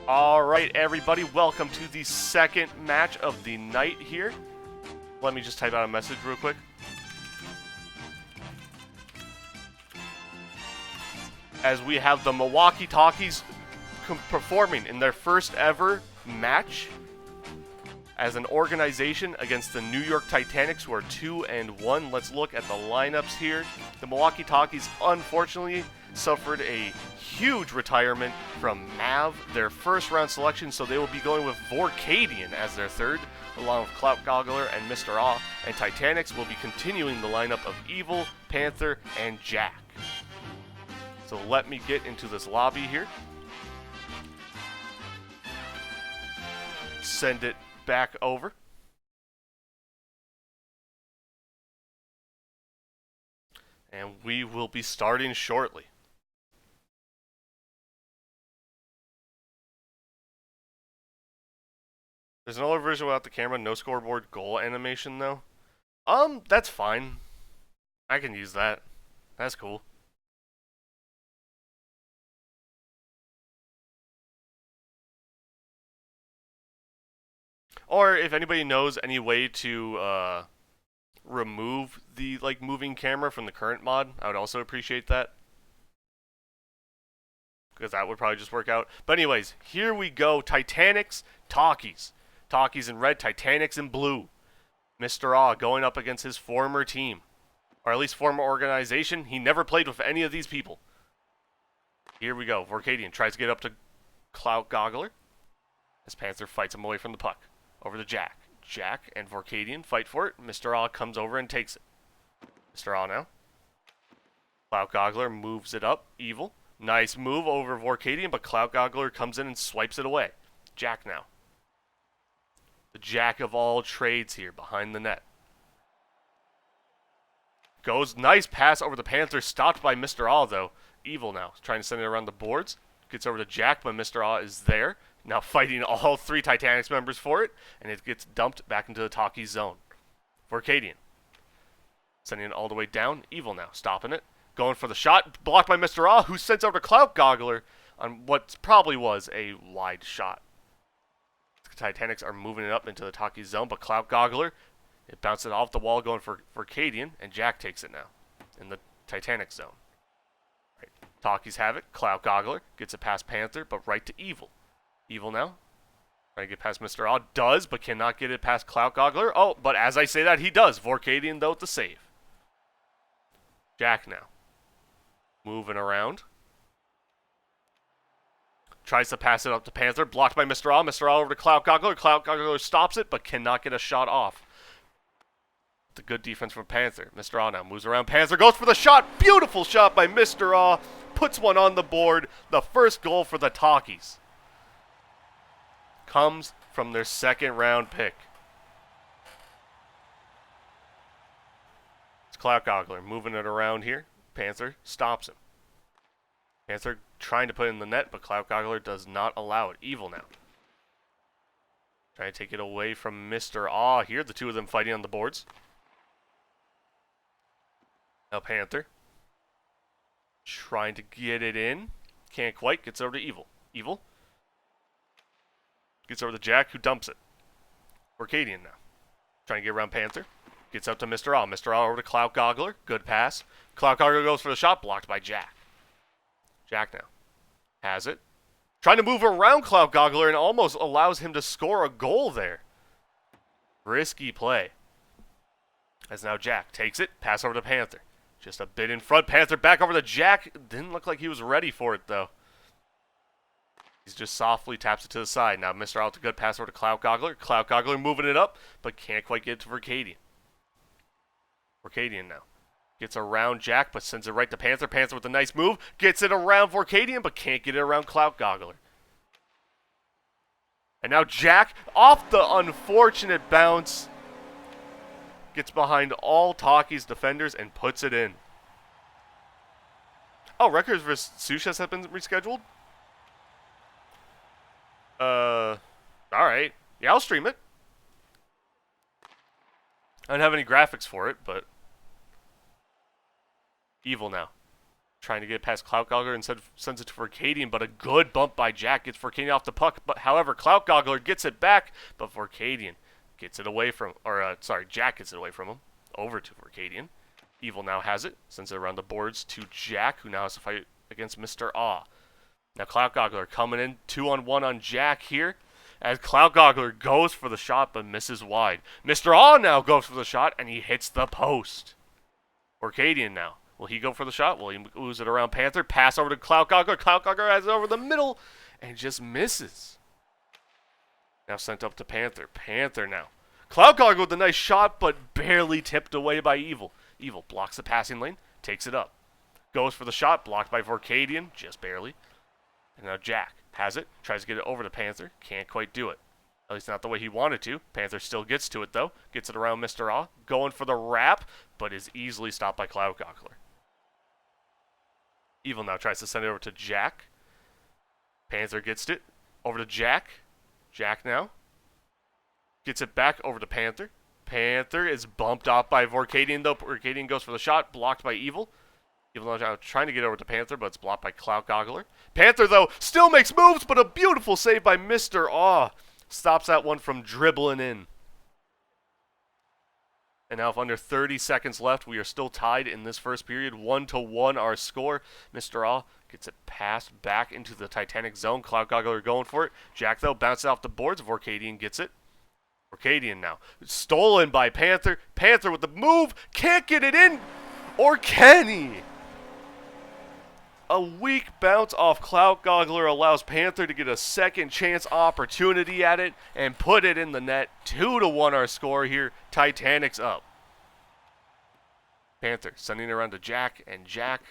Alright, everybody, welcome to the second match of the night here. Let me just type out a message real quick. As we have the Milwaukee Talkies performing in their first ever match as an organization against the New York Titanics, who are 2-1. Let's look at the lineups here. The Milwaukee Talkies, unfortunately, suffered a huge retirement from MrAah, their first round selection, so they will be going with Vorkeidian as their third, along with Clout Goggler and MrAah, and Titanics will be continuing the lineup of Evil, Panther, and Jack. So let me get into this lobby here. Send it back over. And we will be starting shortly. There's another version without the camera, no scoreboard goal animation though. That's fine. I can use that. That's cool. Or if anybody knows any way to remove the moving camera from the current mod, I would also appreciate that. Because that would probably just work out. But anyways, here we go. Titanics, Talkies. Talkies in red, Titanics in blue. MrAah going up against his former team. Or at least former organization. He never played with any of these people. Here we go. Vorkeidian tries to get up to Clout Goggler. As Panther fights him away from the puck. Over to Jack. Jack and Vorkeidian fight for it. MrAah comes over and takes it. MrAah now. Clout Goggler moves it up. Evil. Nice move over Vorkeidian, but Clout Goggler comes in and swipes it away. Jack now. The jack of all trades here behind the net. Goes, nice pass over the Panther, stopped by MrAah though. Evil now, trying to send it around the boards. Gets over to Jack, but MrAah is there. Now fighting all three Titanics members for it, and it gets dumped back into the Talkies zone. Vorkeidian. Sending it all the way down. Evil now, stopping it. Going for the shot, blocked by MrAah, who sends over to Clout Goggler on what probably was a wide shot. The Titanics are moving it up into the Talkies zone, but Clout Goggler, it bounces it off the wall going for Vorkeidian, and Jack takes it now in the Titanic zone. Right. Talkies have it. Clout Goggler gets it past Panther, but right to Evil. Evil now. Trying to get past MrAah. Does, but cannot get it past Clout Goggler. Oh, but as I say that, he does. Vorkeidian, though, with the save. Jack now. Moving around. Tries to pass it up to Panther. Blocked by MrAah. MrAah over to Clout Goggler. Clout Goggler stops it, but cannot get a shot off. The good defense from Panther. MrAah now moves around. Panther goes for the shot. Beautiful shot by MrAah. Puts one on the board. The first goal for the Talkies comes from their second round pick. It's Clout Goggler moving it around here. Panther stops him. Panther trying to put it in the net, but Clout Goggler does not allow it. Evil now. Trying to take it away from MrAah here. The two of them fighting on the boards. Now Panther. Trying to get it in. Can't quite. Gets over to Evil. Evil. Gets over to Jack, who dumps it. Vorkeidian now. Trying to get around Panther. Gets up to MrAah. MrAah over to Clout Goggler. Good pass. Clout Goggler goes for the shot. Blocked by Jack. Jack now. Has it. Trying to move around Clout Goggler and almost allows him to score a goal there. Risky play. As now Jack takes it. Pass over to Panther. Just a bit in front. Panther back over to Jack. Didn't look like he was ready for it, though. He's just softly taps it to the side. Now MrAah with a good pass over to Clout Goggler. Clout Goggler moving it up, but can't quite get it to Vorkeidian. Vorkeidian now. Gets around Jack, but sends it right to Panther. Panther with a nice move. Gets it around Vorkeidian, but can't get it around Clout Goggler. And now Jack, off the unfortunate bounce, gets behind all Talkies defenders and puts it in. Oh, Records vs. Sushas have been rescheduled? Alright. Yeah, I'll stream it. I don't have any graphics for it, but... Evil now. Trying to get past Clout Goggler and sends it to Vorkeidian, but a good bump by Jack gets Vorkeidian off the puck. But however, Clout Goggler gets it back, but Vorkeidian gets it away from, Jack gets it away from him, over to Vorkeidian. Evil now has it, sends it around the boards to Jack, who now has to fight against MrAah. Now Clout Goggler coming in 2-on-1 on Jack here, as Clout Goggler goes for the shot but misses wide. MrAah now goes for the shot and he hits the post. Vorkeidian now. Will he go for the shot? Will he lose it around Panther? Pass over to Clout Goggler. Clout Goggler has it over the middle and just misses. Now sent up to Panther. Panther now. Clout Goggler with a nice shot, but barely tipped away by Evil. Evil blocks the passing lane, takes it up. Goes for the shot, blocked by Vorkeidian, just barely. And now Jack has it, tries to get it over to Panther. Can't quite do it. At least not the way he wanted to. Panther still gets to it, though. Gets it around MrAah. Going for the wrap, but is easily stopped by Clout Goggler. Evil now tries to send it over to Jack. Panther gets it. Over to Jack. Jack now. Gets it back over to Panther. Panther is bumped off by Vorkeidian, though. Vorkeidian goes for the shot. Blocked by Evil. Evil now trying to get over to Panther, but it's blocked by Clout Goggler. Panther, though, still makes moves, but a beautiful save by MrAah. Stops that one from dribbling in. And now with under 30 seconds left, we are still tied in this first period. 1-1 our score. MrAah gets it passed back into the Titanic zone. Clout Goggler going for it. Jack, though, bounces off the boards. Vorkeidian gets it. Vorkeidian now. Stolen by Panther. Panther with the move. Can't get it in. Or can he? A weak bounce off Clout Goggler allows Panther to get a second chance opportunity at it and put it in the net. 2-1 our score here. Titanics up. Panther sending it around to Jack, and Jack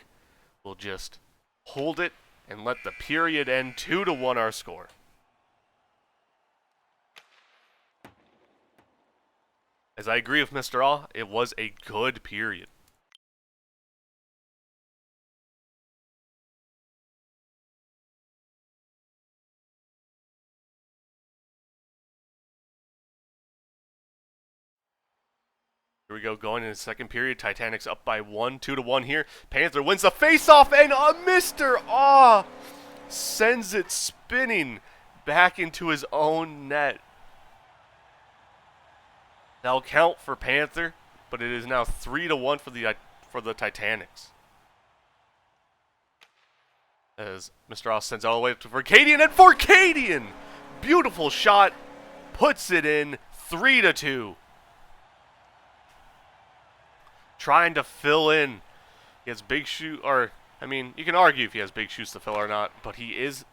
will just hold it and let the period end. 2-1 our score. As I agree with MrAah, it was a good period. Here we go, going in the second period. Titanics up by 1, 2-1 here. Panther wins the face-off, and MrAah sends it spinning back into his own net. That'll count for Panther, but it is now 3-1 for the Titanics. As MrAah sends all the way up to Vorkeidian, and Vorkeidian! Beautiful shot, puts it in. 3-2. Trying to fill in. He has big shoes, or, I mean, you can argue if he has big shoes to fill or not, but he is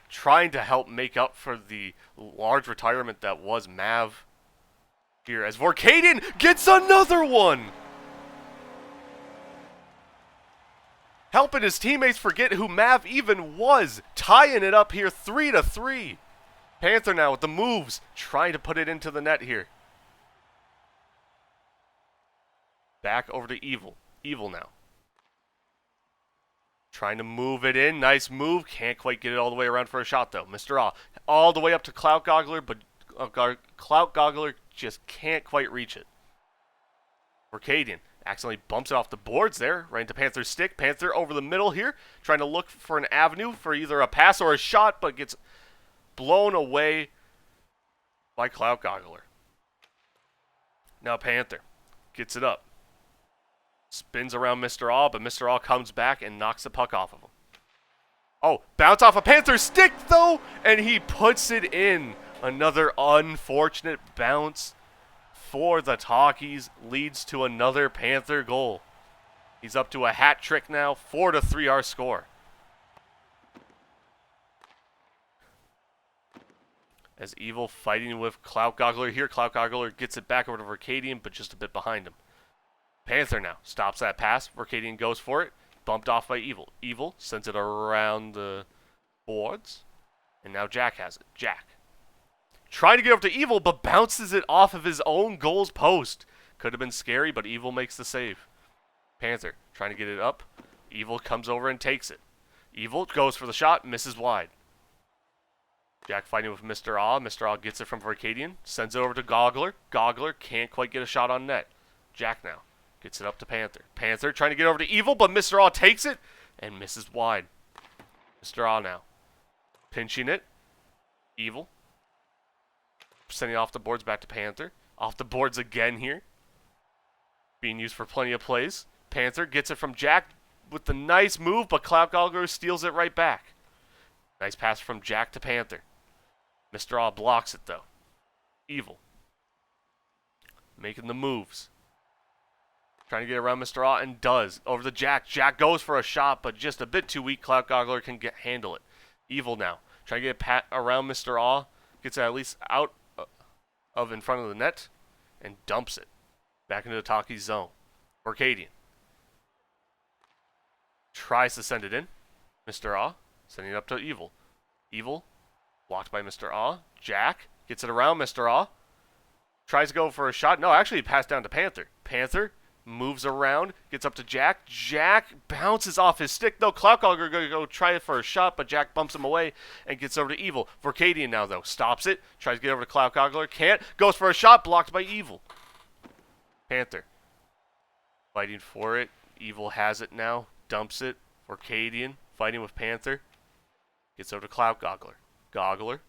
trying to help make up for the large retirement that was MrAah here, as Vorkeidian gets another one! Helping his teammates forget who MrAah even was. Tying it up here, 3-3. Panther now with the moves, trying to put it into the net here. Back over to Evil. Evil now. Trying to move it in. Nice move. Can't quite get it all the way around for a shot, though. MrAah all the way up to Clout Goggler, but Clout Goggler just can't quite reach it. Vorkeidian accidentally bumps it off the boards there, right into Panther's stick. Panther over the middle here, trying to look for an avenue for either a pass or a shot, but gets blown away by Clout Goggler. Now Panther gets it up. Spins around MrAah, but MrAah comes back and knocks the puck off of him. Oh, bounce off a Panther's stick, though, and he puts it in. Another unfortunate bounce for the Talkies leads to another Panther goal. He's up to a hat trick now, 4-3 our score. As Evil fighting with Clout Goggler here. Clout Goggler gets it back over to Vorkeidian, but just a bit behind him. Panther now stops that pass. Vorkeidian goes for it. Bumped off by Evil. Evil sends it around the boards. And now Jack has it. Jack trying to get over to Evil, but bounces it off of his own goal's post. Could have been scary, but Evil makes the save. Panther trying to get it up. Evil comes over and takes it. Evil goes for the shot, misses wide. Jack fighting with MrAah. MrAah gets it from Vorkeidian. Sends it over to Goggler. Goggler can't quite get a shot on net. Jack now Gets it up to Panther. Panther trying to get over to Evil, but MrAah takes it and misses wide. MrAah now. Pinching it. Evil. Sending off the boards back to Panther. Off the boards again here. Being used for plenty of plays. Panther gets it from Jack with the nice move, but Clout Goggler steals it right back. Nice pass from Jack to Panther. MrAah blocks it though. Evil. Making the moves. Trying to get around MrAah and does. Over to Jack. Jack goes for a shot, but just a bit too weak. Clout Goggler can handle it. Evil now. Trying to get around MrAah. Gets it at least out of in front of the net and dumps it. Back into the Talkies zone. Vorkeidian. Tries to send it in. MrAah. Sending it up to Evil. Evil. Blocked by MrAah. Jack. Gets it around MrAah. Tries to go for a shot. No, actually passed down to Panther. Panther moves around. Gets up to Jack. Jack bounces off his stick, though. Clout Goggler going to go try it for a shot, but Jack bumps him away and gets over to Evil. Vorkeidian now, though. Stops it. Tries to get over to Clout Goggler. Can't. Goes for a shot. Blocked by Evil. Panther. Fighting for it. Evil has it now. Dumps it. Vorkeidian fighting with Panther. Gets over to Clout Goggler. Goggler.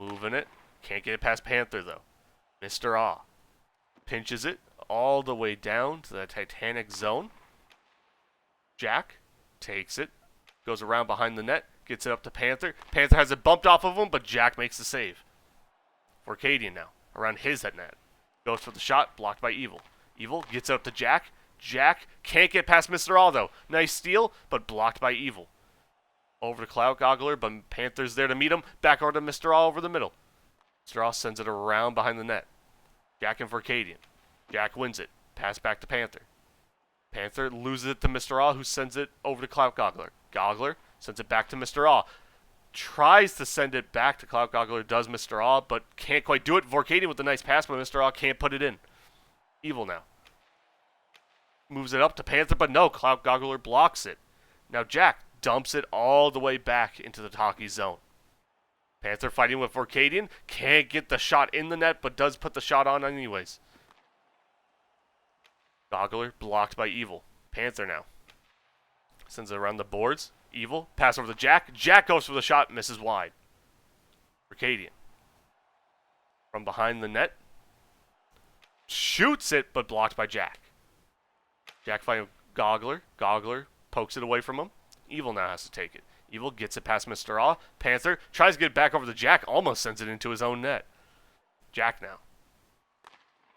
Moving it. Can't get it past Panther, though. MrAah. Pinches it all the way down to the Titanic zone. Jack takes it. Goes around behind the net. Gets it up to Panther. Panther has it bumped off of him, but Jack makes the save. Vorkeidian now. Around his net. Goes for the shot. Blocked by Evil. Evil gets it up to Jack. Jack can't get past MrAah, though. Nice steal, but blocked by Evil. Over to Clout Goggler, but Panther's there to meet him. Back over to MrAah over the middle. MrAah sends it around behind the net. Jack and Vorkeidian. Jack wins it. Pass back to Panther. Panther loses it to MrAah, who sends it over to Clout Goggler. Goggler sends it back to MrAah. Tries to send it back to Clout Goggler, does MrAah, but can't quite do it. Vorkeidian with a nice pass, but MrAah can't put it in. Evil now. Moves it up to Panther, but no, Clout Goggler blocks it. Now Jack dumps it all the way back into the Talkies zone. Panther fighting with Vorkeidian. Can't get the shot in the net, but does put the shot on anyways. Goggler blocked by Evil. Panther now. Sends it around the boards. Evil. Pass over to Jack. Jack goes for the shot. Misses wide. Vorkeidian. From behind the net. Shoots it, but blocked by Jack. Jack fighting with Goggler. Goggler pokes it away from him. Evil now has to take it. Evil gets it past MrAah. Panther tries to get it back over to Jack. Almost sends it into his own net. Jack now.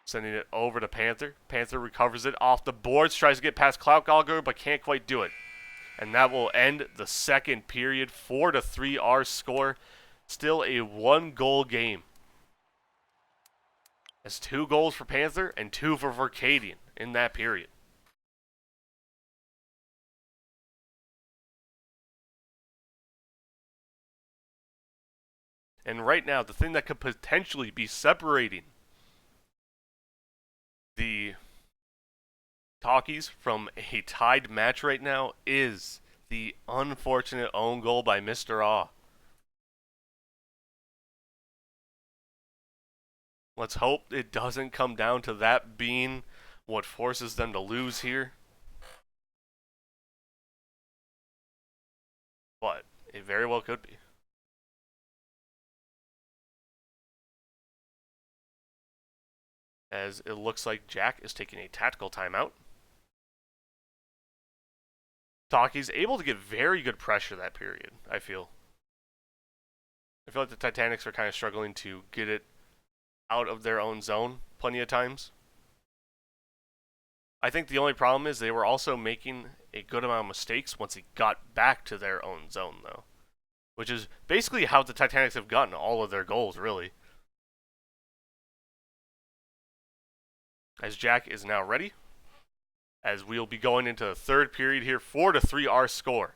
Sending it over to Panther. Panther recovers it off the boards. Tries to get past Clout Goggler, but can't quite do it. And that will end the second period. 4-3 our score. Still a 1-goal game. That's 2 goals for Panther and 2 for Vorkeidian in that period. And right now, the thing that could potentially be separating the Talkies from a tied match right now is the unfortunate own goal by MrAah. Let's hope it doesn't come down to that being what forces them to lose here. But it very well could be. As it looks like Jack is taking a tactical timeout. Talkies able to get very good pressure that period, I feel. I feel like the Titanics are kind of struggling to get it out of their own zone plenty of times. I think the only problem is they were also making a good amount of mistakes once it got back to their own zone, though. Which is basically how the Titanics have gotten all of their goals, really. As Jack is now ready. As we'll be going into the third period here. 4-3 our score.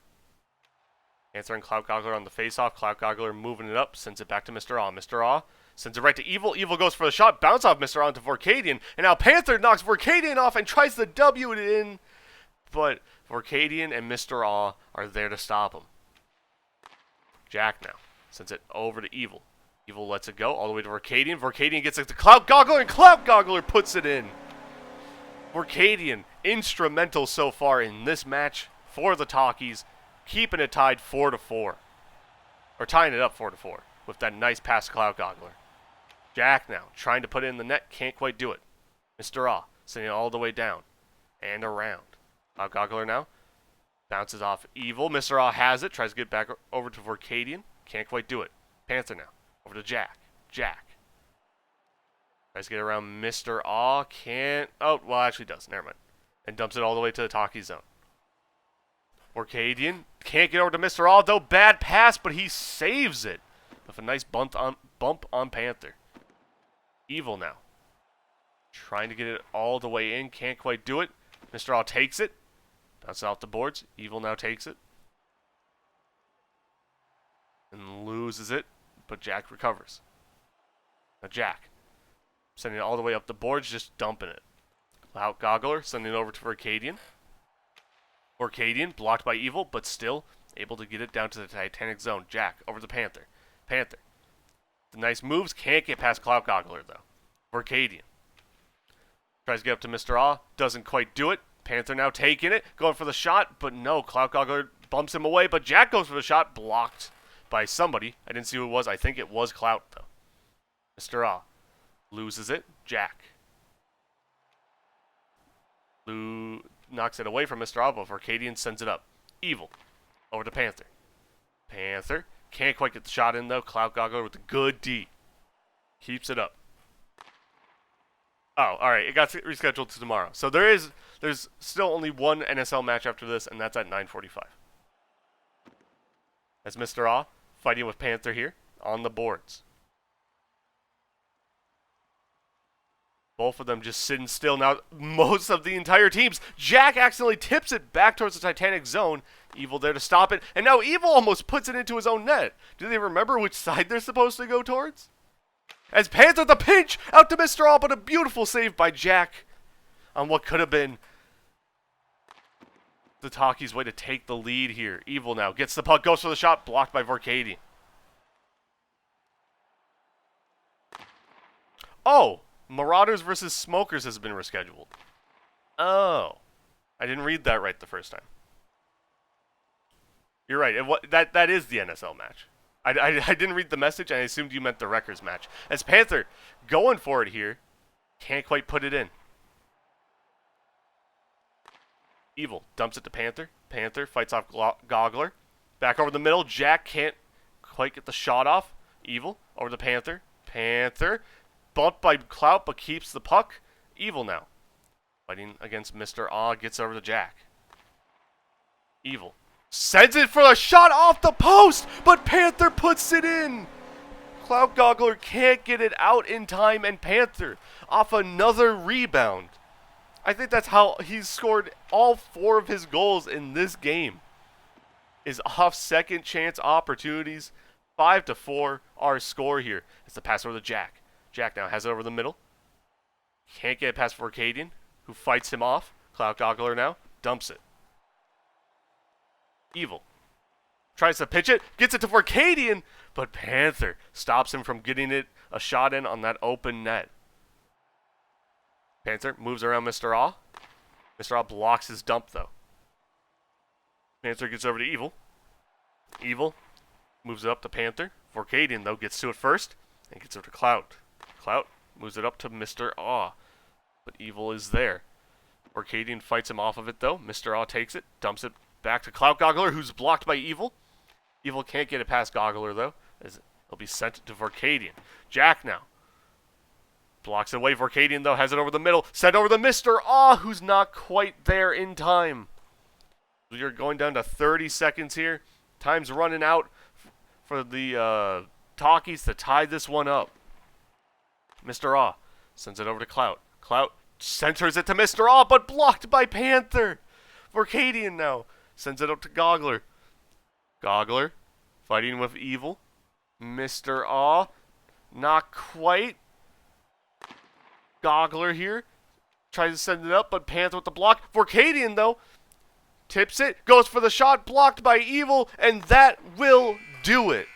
Answering Clout Goggler on the face-off. Clout Goggler moving it up. Sends it back to MrAah. MrAah sends it right to Evil. Evil goes for the shot. Bounce off MrAah into Vorkeidian. And now Panther knocks Vorkeidian off and tries to W it in. But Vorkeidian and MrAah are there to stop him. Jack now sends it over to Evil. Evil lets it go all the way to Vorkeidian. Vorkeidian gets it to Clout Goggler, and Clout Goggler puts it in. Vorkeidian, instrumental so far in this match for the Talkies, keeping it tied 4-4. Or tying it up 4-4 with that nice pass to Clout Goggler. Jack now, trying to put it in the net, can't quite do it. MrAah, sending it all the way down and around. Clout Goggler now, bounces off Evil. MrAah has it, tries to get back over to Vorkeidian, can't quite do it. Panther now, over to Jack. Jack. Tries to get around MrAah, can't, oh, well actually does, never mind. And dumps it all the way to the Talkies zone. Vorkeidian can't get over to MrAah though, bad pass, but he saves it with a nice bump on Panther. Evil now. Trying to get it all the way in, can't quite do it. MrAah takes it, bounces off the boards. Evil now takes it. And loses it, but Jack recovers. Now Jack, sending it all the way up the boards, just dumping it. Clout Goggler, sending it over to Vorkeidian. Vorkeidian, blocked by Evil, but still able to get it down to the Titanic zone. Jack, over to Panther. Panther. The nice moves, can't get past Clout Goggler, though. Vorkeidian. Tries to get up to MrAah, doesn't quite do it. Panther now taking it, going for the shot, but no, Clout Goggler bumps him away, but Jack goes for the shot, blocked by somebody. I didn't see who it was. I think it was Clout, though. MrAah loses it. Jack. Knocks it away from MrAah, but Vorkeidian sends it up. Evil. Over to Panther. Panther. Can't quite get the shot in, though. Clout Goggler with a good D. Keeps it up. Oh, alright. It got rescheduled to tomorrow. So there's still only one NSL match after this, and that's at 9:45. As MrAah fighting with Panther here on the boards. Both of them just sitting still now. Most of the entire teams. Jack accidentally tips it back towards the Titanic zone. Evil there to stop it. And now Evil almost puts it into his own net. Do they remember which side they're supposed to go towards? As Panther the pinch out to MrAah, but a beautiful save by Jack on what could have been the Talkies' way to take the lead here. Evil now gets the puck, goes for the shot, blocked by Vorkeidian. Oh! Marauders versus Smokers has been rescheduled. Oh. I didn't read that right the first time. You're right. That is the NSL match. I didn't read the message, and I assumed you meant the Wreckers match. As Panther going for it here. Can't quite put it in. Evil dumps it to Panther. Panther fights off Goggler. Back over the middle. Jack can't quite get the shot off. Evil over to Panther. Panther. Bumped by Clout, but keeps the puck. Evil now. Fighting against MrAah, gets over to Jack. Evil. Sends it for a shot off the post, but Panther puts it in. Clout Goggler can't get it out in time, and Panther off another rebound. I think that's how he's scored all 4 of his goals in this game. Is off second chance opportunities. 5-4 our score here. It's the pass over to Jack. Jack now has it over the middle. Can't get past Vorkeidian, who fights him off. Clout Goggler now dumps it. Evil tries to pitch it, gets it to Vorkeidian, but Panther stops him from getting it a shot in on that open net. Panther moves around MrAah. MrAah blocks his dump, though. Panther gets over to Evil. Evil moves it up to Panther. Vorkeidian, though, gets to it first and gets over to Clout. Clout moves it up to MrAah, but Evil is there. Vorkeidian fights him off of it, though. MrAah takes it, dumps it back to Clout Goggler, who's blocked by Evil. Evil can't get it past Goggler, though, as it'll be sent to Vorkeidian. Jack now blocks it away. Vorkeidian, though, has it over the middle. Sent over to MrAah, who's not quite there in time. We're going down to 30 seconds here. Time's running out for the Talkies to tie this one up. MrAah sends it over to Clout. Clout centers it to MrAah, but blocked by Panther. Vorkeidian now sends it up to Goggler. Goggler fighting with Evil. MrAah, not quite. Goggler here tries to send it up, but Panther with the block. Vorkeidian, though, tips it, goes for the shot, blocked by Evil, and that will do it.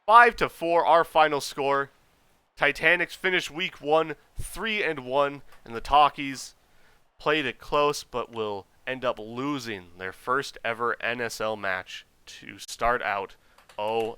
5-4, our final score. Titanics finished week 1 3-1, and the Talkies played it close, but will end up losing their first ever NSL match to start out 0-2.